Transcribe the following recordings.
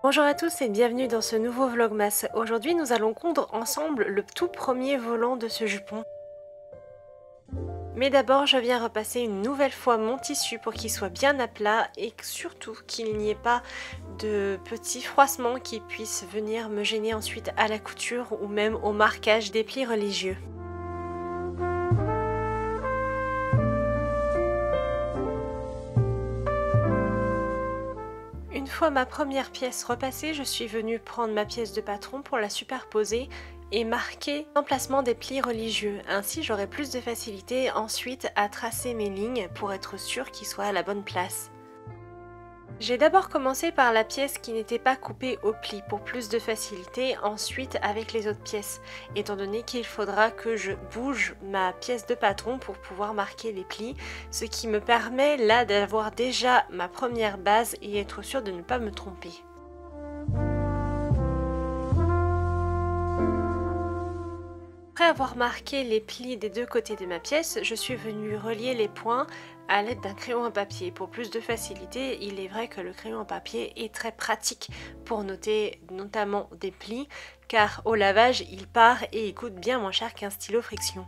Bonjour à tous et bienvenue dans ce nouveau vlogmas. Aujourd'hui nous allons coudre ensemble le tout premier volant de ce jupon. Mais d'abord je viens repasser une nouvelle fois mon tissu pour qu'il soit bien à plat et surtout qu'il n'y ait pas de petits froissements qui puissent venir me gêner ensuite à la couture ou même au marquage des plis religieux. Une fois ma première pièce repassée, je suis venue prendre ma pièce de patron pour la superposer et marquer l'emplacement des plis religieux. Ainsi j'aurai plus de facilité ensuite à tracer mes lignes pour être sûre qu'ils soient à la bonne place. J'ai d'abord commencé par la pièce qui n'était pas coupée au pli pour plus de facilité, ensuite avec les autres pièces, étant donné qu'il faudra que je bouge ma pièce de patron pour pouvoir marquer les plis, ce qui me permet là d'avoir déjà ma première base et être sûre de ne pas me tromper. Après avoir marqué les plis des deux côtés de ma pièce, je suis venue relier les points à l'aide d'un crayon à papier. Pour plus de facilité, il est vrai que le crayon à papier est très pratique pour noter notamment des plis, car au lavage, il part et il coûte bien moins cher qu'un stylo friction.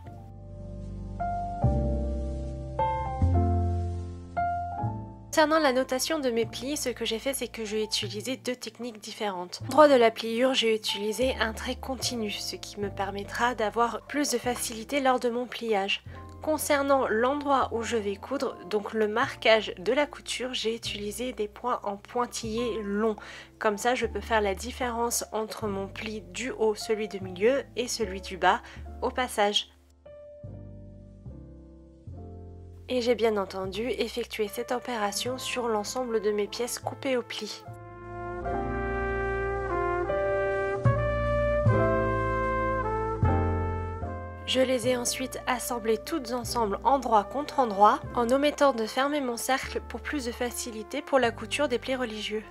Concernant la notation de mes plis, ce que j'ai fait, c'est que j'ai utilisé deux techniques différentes. Au endroit de la pliure, j'ai utilisé un trait continu, ce qui me permettra d'avoir plus de facilité lors de mon pliage. Concernant l'endroit où je vais coudre, donc le marquage de la couture, j'ai utilisé des points en pointillés longs. Comme ça, je peux faire la différence entre mon pli du haut, celui de milieu, et celui du bas au passage. Et j'ai bien entendu effectué cette opération sur l'ensemble de mes pièces coupées au pli. Je les ai ensuite assemblées toutes ensemble endroit contre endroit en omettant de fermer mon cercle pour plus de facilité pour la couture des plis religieux.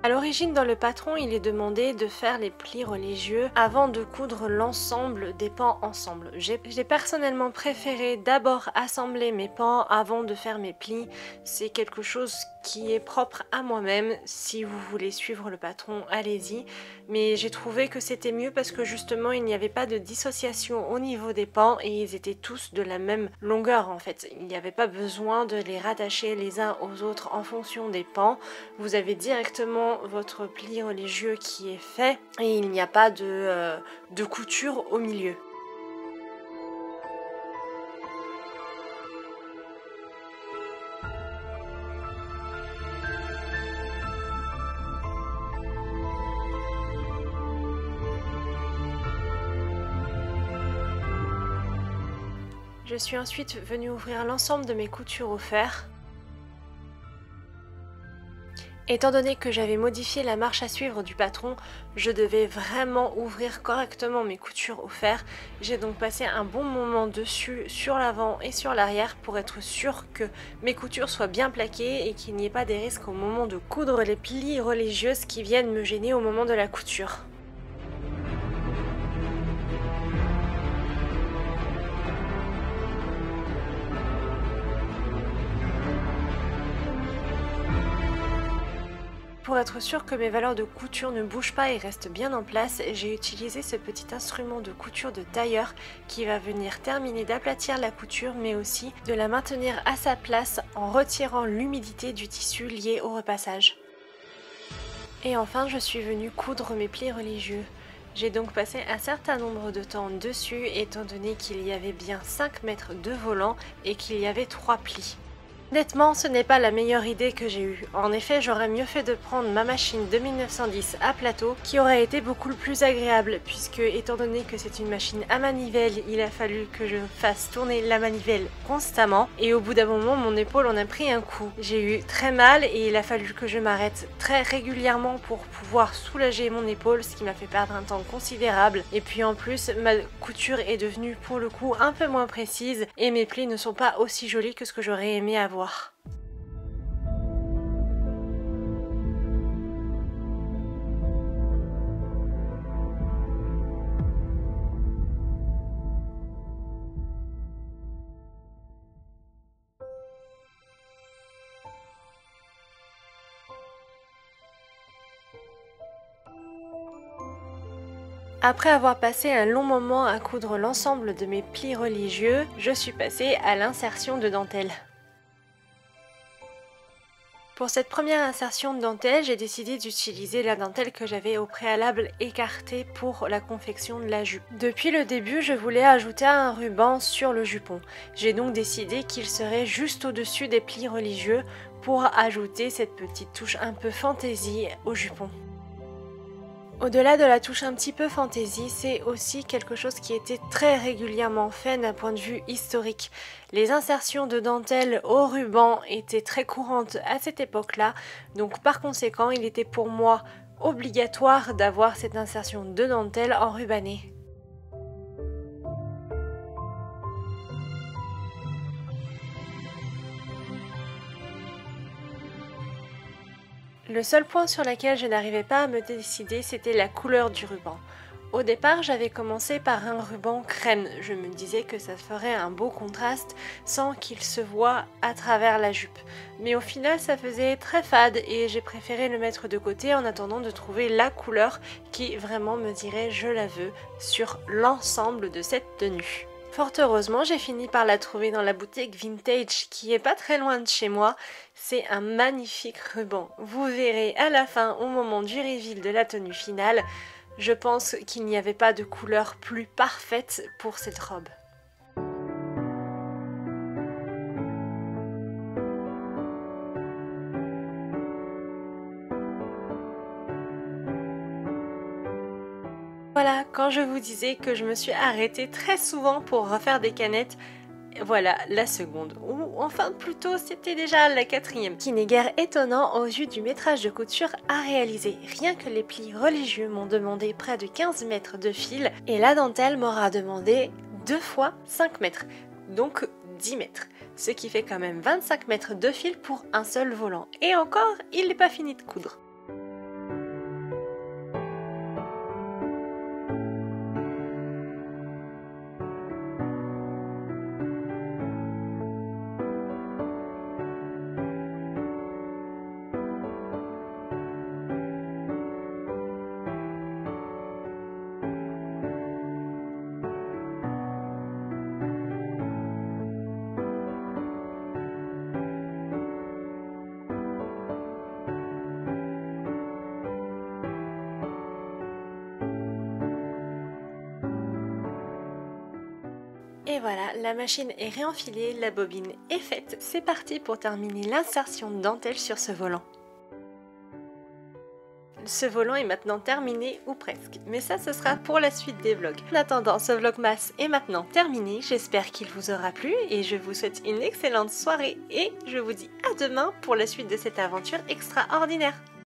A l'origine dans le patron, il est demandé de faire les plis religieux avant de coudre l'ensemble des pans ensemble. J'ai personnellement préféré d'abord assembler mes pans avant de faire mes plis. C'est quelque chose qui est propre à moi-même. Si vous voulez suivre le patron, allez-y. Mais j'ai trouvé que c'était mieux parce que justement il n'y avait pas de dissociation au niveau des pans et ils étaient tous de la même longueur en fait. Il n'y avait pas besoin de les rattacher les uns aux autres en fonction des pans. Vous avez directement votre pli religieux qui est fait et il n'y a pas de couture au milieu. Je suis ensuite venue ouvrir l'ensemble de mes coutures au fer. Étant donné que j'avais modifié la marche à suivre du patron, je devais vraiment ouvrir correctement mes coutures au fer. J'ai donc passé un bon moment dessus, sur l'avant et sur l'arrière pour être sûre que mes coutures soient bien plaquées et qu'il n'y ait pas des risques au moment de coudre les plis religieuses qui viennent me gêner au moment de la couture. Pour être sûr que mes valeurs de couture ne bougent pas et restent bien en place, j'ai utilisé ce petit instrument de couture de tailleur qui va venir terminer d'aplatir la couture mais aussi de la maintenir à sa place en retirant l'humidité du tissu lié au repassage. Et enfin, je suis venue coudre mes plis religieux. J'ai donc passé un certain nombre de temps dessus étant donné qu'il y avait bien 5 mètres de volant et qu'il y avait 3 plis. Honnêtement, ce n'est pas la meilleure idée que j'ai eue. En effet, j'aurais mieux fait de prendre ma machine de 1910 à plateau, qui aurait été beaucoup plus agréable, puisque étant donné que c'est une machine à manivelle, il a fallu que je fasse tourner la manivelle constamment, et au bout d'un moment, mon épaule en a pris un coup. J'ai eu très mal et il a fallu que je m'arrête très régulièrement pour pouvoir soulager mon épaule, ce qui m'a fait perdre un temps considérable. Et puis en plus, ma couture est devenue pour le coup un peu moins précise, et mes plis ne sont pas aussi jolis que ce que j'aurais aimé avoir. Après avoir passé un long moment à coudre l'ensemble de mes plis religieux, je suis passée à l'insertion de dentelle. Pour cette première insertion de dentelle, j'ai décidé d'utiliser la dentelle que j'avais au préalable écartée pour la confection de la jupe. Depuis le début, je voulais ajouter un ruban sur le jupon. J'ai donc décidé qu'il serait juste au-dessus des plis religieux pour ajouter cette petite touche un peu fantaisie au jupon. Au-delà de la touche un petit peu fantaisie, c'est aussi quelque chose qui était très régulièrement fait d'un point de vue historique. Les insertions de dentelle au ruban étaient très courantes à cette époque-là, donc par conséquent, il était pour moi obligatoire d'avoir cette insertion de dentelle enrubannée. Le seul point sur lequel je n'arrivais pas à me décider, c'était la couleur du ruban. Au départ, j'avais commencé par un ruban crème. Je me disais que ça ferait un beau contraste sans qu'il se voie à travers la jupe. Mais au final, ça faisait très fade et j'ai préféré le mettre de côté en attendant de trouver la couleur qui vraiment me dirait je la veux sur l'ensemble de cette tenue. Fort heureusement, j'ai fini par la trouver dans la boutique Vintage qui est pas très loin de chez moi. C'est un magnifique ruban. Vous verrez à la fin, au moment du reveal de la tenue finale, je pense qu'il n'y avait pas de couleur plus parfaite pour cette robe. Voilà, quand je vous disais que je me suis arrêtée très souvent pour refaire des canettes, voilà la seconde, ou enfin plutôt c'était déjà la quatrième, qui n'est guère étonnant au vu du métrage de couture à réaliser. Rien que les plis religieux m'ont demandé près de 15 mètres de fil et la dentelle m'aura demandé 2 fois 5 mètres, donc 10 mètres. Ce qui fait quand même 25 mètres de fil pour un seul volant. Et encore, il n'est pas fini de coudre. Et voilà, la machine est réenfilée, la bobine est faite. C'est parti pour terminer l'insertion de dentelle sur ce volant. Ce volant est maintenant terminé ou presque, mais ça ce sera pour la suite des vlogs. En attendant, ce vlogmas est maintenant terminé, j'espère qu'il vous aura plu et je vous souhaite une excellente soirée et je vous dis à demain pour la suite de cette aventure extraordinaire.